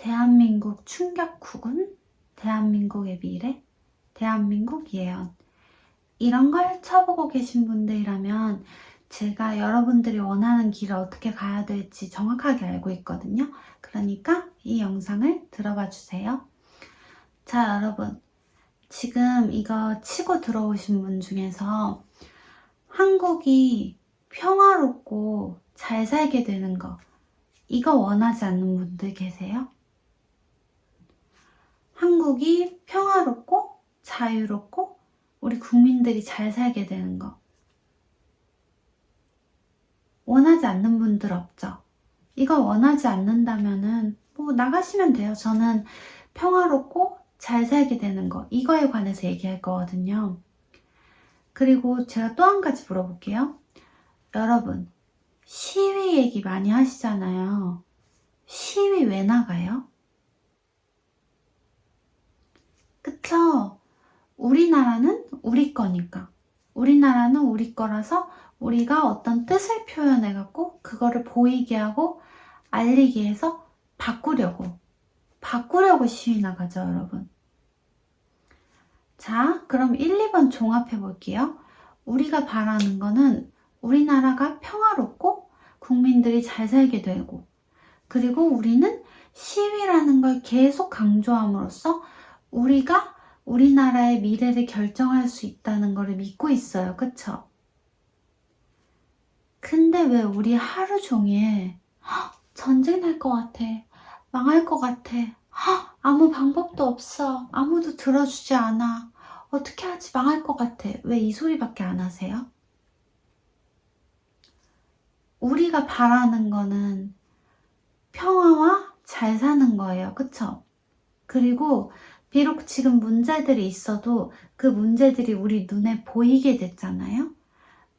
대한민국 충격국은? 대한민국의 미래? 대한민국 예언. 이런 걸 쳐보고 계신 분들이라면 제가 여러분들이 원하는 길을 어떻게 가야 될지 정확하게 알고 있거든요. 그러니까 이 영상을 들어봐 주세요. 자, 여러분. 지금 이거 치고 들어오신 분 중에서 한국이 평화롭고 잘 살게 되는 거, 이거 원하지 않는 분들 계세요? 한국이 평화롭고 자유롭고 우리 국민들이 잘 살게 되는 거 원하지 않는 분들 없죠? 이거 원하지 않는다면은 뭐 나가시면 돼요. 저는 평화롭고 잘 살게 되는 거, 이거에 관해서 얘기할 거거든요. 그리고 제가 또 한 가지 물어볼게요. 여러분, 시위 얘기 많이 하시잖아요. 시위 왜 나가요? 그쵸? 우리나라는 우리 거니까. 우리나라는 우리 거라서 우리가 어떤 뜻을 표현해갖고 그거를 보이게 하고 알리게 해서 바꾸려고 시위 나가죠, 여러분. 자, 그럼 1, 2번 종합해 볼게요. 우리가 바라는 거는 우리나라가 평화롭고 국민들이 잘 살게 되고, 그리고 우리는 시위라는 걸 계속 강조함으로써 우리가 우리나라의 미래를 결정할 수 있다는 걸 믿고 있어요. 그쵸? 근데 왜 우리 하루 종일 전쟁 날 것 같아, 망할 것 같아, 아무 방법도 없어, 아무도 들어주지 않아, 어떻게 하지, 망할 것 같아, 왜 이 소리밖에 안 하세요? 우리가 바라는 거는 평화와 잘 사는 거예요. 그쵸? 그리고 비록 지금 문제들이 있어도 그 문제들이 우리 눈에 보이게 됐잖아요.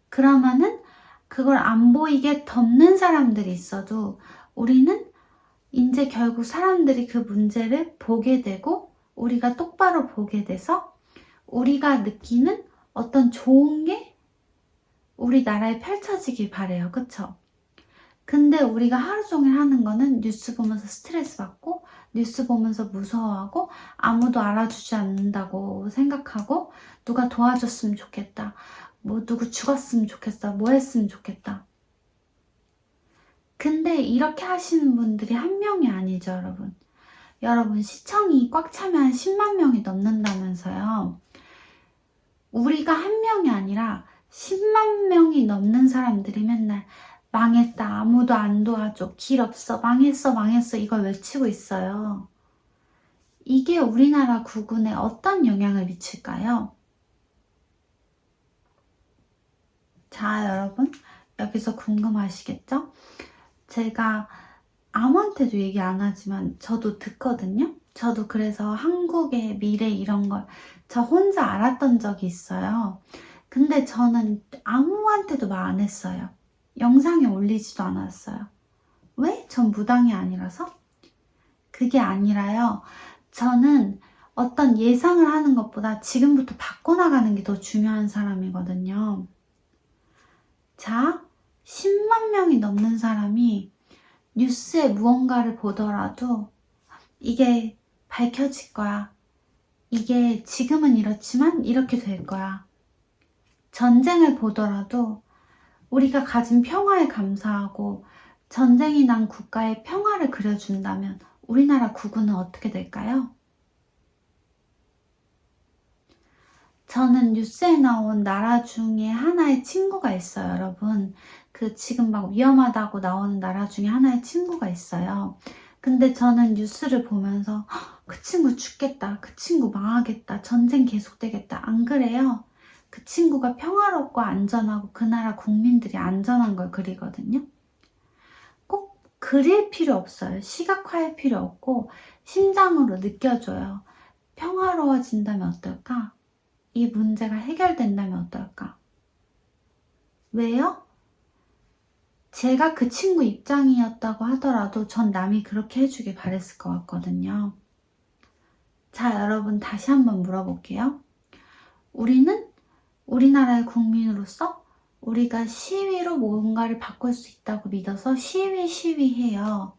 그러면은 그걸 안 보이게 덮는 사람들이 있어도 우리는 이제 결국 사람들이 그 문제를 보게 되고 우리가 똑바로 보게 돼서 우리가 느끼는 어떤 좋은 게 우리나라에 펼쳐지길 바래요. 그쵸? 근데 우리가 하루 종일 하는 거는 뉴스 보면서 스트레스 받고 뉴스 보면서 무서워하고 아무도 알아주지 않는다고 생각하고 누가 도와줬으면 좋겠다, 뭐 누구 죽었으면 좋겠어, 뭐 했으면 좋겠다. 근데 이렇게 하시는 분들이 한 명이 아니죠, 여러분. 여러분, 시청이 꽉 차면 10만 명이 넘는다면서요. 우리가 한 명이 아니라 10만 명이 넘는 사람들이 맨날 망했다, 아무도 안 도와줘, 길 없어, 망했어 이걸 외치고 있어요. 이게 우리나라 국군에 어떤 영향을 미칠까요? 자, 여러분, 여기서 궁금하시겠죠? 제가 아무한테도 얘기 안 하지만 저도 듣거든요. 저도 그래서 한국의 미래 이런 걸 저 혼자 알았던 적이 있어요. 근데 저는 아무한테도 말 안 했어요. 영상에 올리지도 않았어요. 왜? 전 무당이 아니라서? 그게 아니라요. 저는 어떤 예상을 하는 것보다 지금부터 바꿔나가는 게 더 중요한 사람이거든요. 자, 10만 명이 넘는 사람이 뉴스에 무언가를 보더라도 이게 밝혀질 거야. 이게 지금은 이렇지만 이렇게 될 거야. 전쟁을 보더라도 우리가 가진 평화에 감사하고 전쟁이 난 국가의 평화를 그려준다면 우리나라 국군은 어떻게 될까요? 저는 뉴스에 나온 나라 중에 하나의 친구가 있어요, 여러분. 그 지금 막 위험하다고 나오는 나라 중에 하나의 친구가 있어요. 근데 저는 뉴스를 보면서 그 친구 죽겠다, 그 친구 망하겠다, 전쟁 계속되겠다, 안 그래요? 그 친구가 평화롭고 안전하고 그 나라 국민들이 안전한 걸 그리거든요. 꼭 그릴 필요 없어요. 시각화할 필요 없고 심장으로 느껴줘요. 평화로워진다면 어떨까? 이 문제가 해결된다면 어떨까? 왜요? 제가 그 친구 입장이었다고 하더라도 전 남이 그렇게 해주길 바랬을 것 같거든요. 자, 여러분, 다시 한번 물어볼게요. 우리는 우리나라의 국민으로서 우리가 시위로 뭔가를 바꿀 수 있다고 믿어서 시위해요.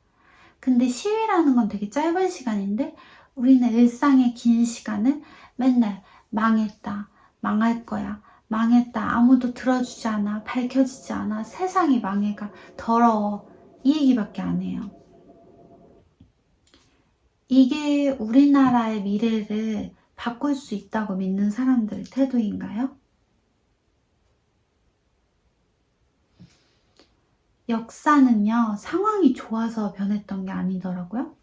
근데 시위라는 건 되게 짧은 시간인데 우리는 일상의 긴 시간을 맨날 망했다, 망할 거야, 망했다, 아무도 들어주지 않아, 밝혀지지 않아, 세상이 망해가, 더러워, 이 얘기밖에 안 해요. 이게 우리나라의 미래를 바꿀 수 있다고 믿는 사람들의 태도인가요? 역사는요, 상황이 좋아서 변했던 게 아니더라고요.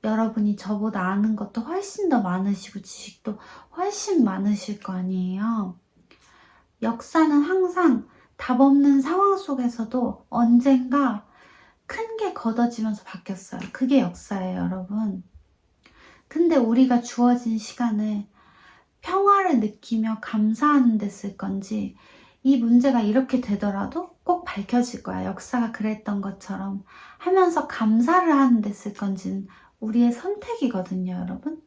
여러분이 저보다 아는 것도 훨씬 더 많으시고 지식도 훨씬 많으실 거 아니에요. 역사는 항상 답 없는 상황 속에서도 언젠가 큰 게 걷어지면서 바뀌었어요. 그게 역사예요, 여러분. 근데 우리가 주어진 시간을 평화를 느끼며 감사하는 데 쓸 건지, 이 문제가 이렇게 되더라도 꼭 밝혀질 거야, 역사가 그랬던 것처럼 하면서 감사를 하는 데 쓸 건지는 우리의 선택이거든요, 여러분.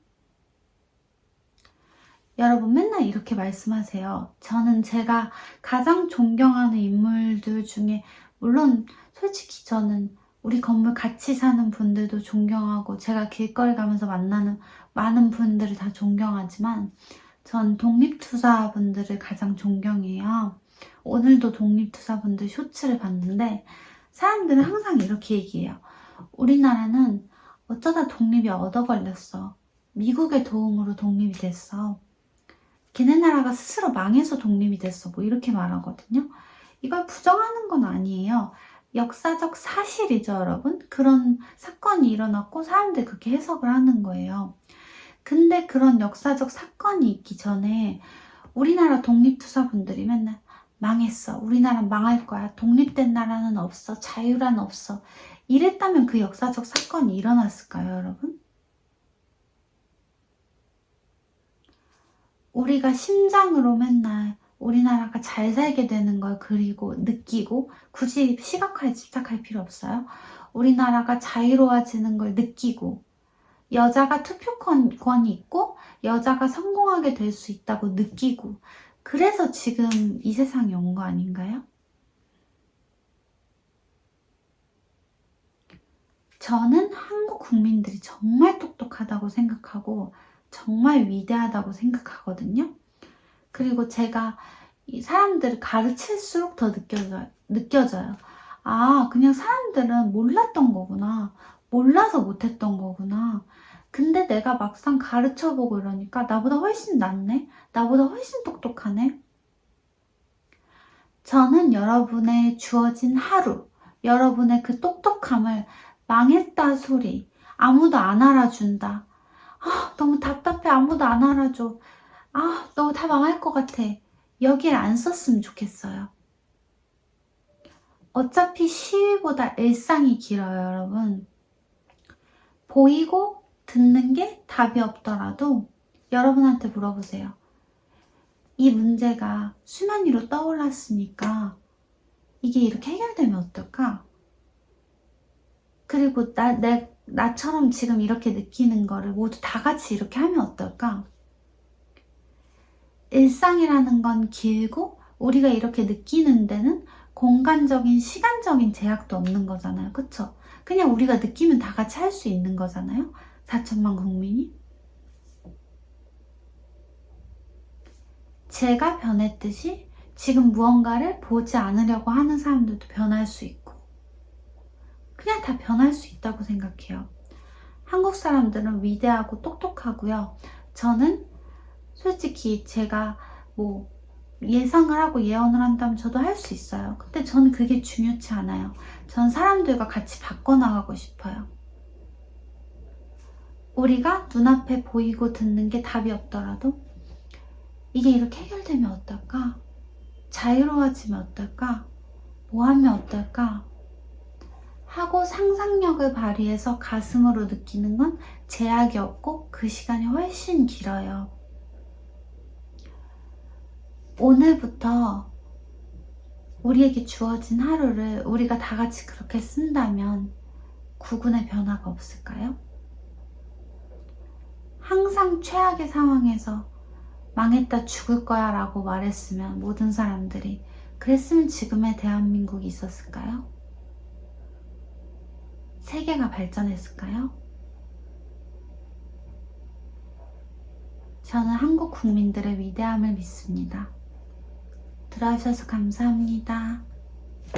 여러분 맨날 이렇게 말씀하세요. 저는 제가 가장 존경하는 인물들 중에, 물론 솔직히 저는 우리 건물 같이 사는 분들도 존경하고 제가 길거리 가면서 만나는 많은 분들을 다 존경하지만 전 독립투사분들을 가장 존경해요. 오늘도 독립투사분들 쇼츠를 봤는데 사람들은 항상 이렇게 얘기해요. 우리나라는 어쩌다 독립이 얻어 걸렸어. 미국의 도움으로 독립이 됐어. 걔네 나라가 스스로 망해서 독립이 됐어. 뭐 이렇게 말하거든요. 이걸 부정하는 건 아니에요. 역사적 사실이죠, 여러분. 그런 사건이 일어났고 사람들이 그렇게 해석을 하는 거예요. 근데 그런 역사적 사건이 있기 전에 우리나라 독립투사분들이 맨날 망했어. 우리나라 망할 거야. 독립된 나라는 없어. 자유란 없어. 이랬다면 그 역사적 사건이 일어났을까요, 여러분? 우리가 심장으로 맨날 우리나라가 잘 살게 되는 걸 그리고 느끼고, 굳이 시각화에 집착할 필요 없어요. 우리나라가 자유로워지는 걸 느끼고, 여자가 투표권이 있고 여자가 성공하게 될 수 있다고 느끼고, 그래서 지금 이 세상에 온 거 아닌가요? 저는 한국 국민들이 정말 똑똑하다고 생각하고 정말 위대하다고 생각하거든요. 그리고 제가 이 사람들을 가르칠수록 더 느껴져요. 아, 그냥 사람들은 몰랐던 거구나. 몰라서 못했던 거구나. 근데 내가 막상 가르쳐보고 이러니까 나보다 훨씬 낫네? 나보다 훨씬 똑똑하네? 저는 여러분의 주어진 하루, 여러분의 그 똑똑함을 망했다 소리, 아무도 안 알아준다. 아, 너무 답답해. 아무도 안 알아줘. 아, 너 다 망할 것 같아. 여기에 안 썼으면 좋겠어요. 어차피 시위보다 일상이 길어요, 여러분. 보이고 듣는 게 답이 없더라도 여러분한테 물어보세요. 이 문제가 수면 위로 떠올랐으니까 이게 이렇게 해결되면 어떨까? 그리고 나처럼 지금 이렇게 느끼는 거를 모두 다 같이 이렇게 하면 어떨까? 일상이라는 건 길고 우리가 이렇게 느끼는 데는 공간적인, 시간적인 제약도 없는 거잖아요. 그쵸? 그냥 우리가 느끼면 다 같이 할 수 있는 거잖아요. 4천만 국민이. 제가 변했듯이 지금 무언가를 보지 않으려고 하는 사람들도 변할 수 있고, 그냥 다 변할 수 있다고 생각해요. 한국 사람들은 위대하고 똑똑하고요. 저는 솔직히 제가 뭐 예상을 하고 예언을 한다면 저도 할 수 있어요. 근데 저는 그게 중요치 않아요. 전 사람들과 같이 바꿔나가고 싶어요. 우리가 눈앞에 보이고 듣는 게 답이 없더라도 이게 이렇게 해결되면 어떨까? 자유로워지면 어떨까? 뭐 하면 어떨까? 하고 상상력을 발휘해서 가슴으로 느끼는 건 제약이 없고 그 시간이 훨씬 길어요. 오늘부터 우리에게 주어진 하루를 우리가 다 같이 그렇게 쓴다면 구분의 변화가 없을까요? 항상 최악의 상황에서 망했다 죽을 거야 라고 말했으면 모든 사람들이, 그랬으면 지금의 대한민국이 있었을까요? 세계가 발전했을까요? 저는 한국 국민들의 위대함을 믿습니다. 들어주셔서 감사합니다.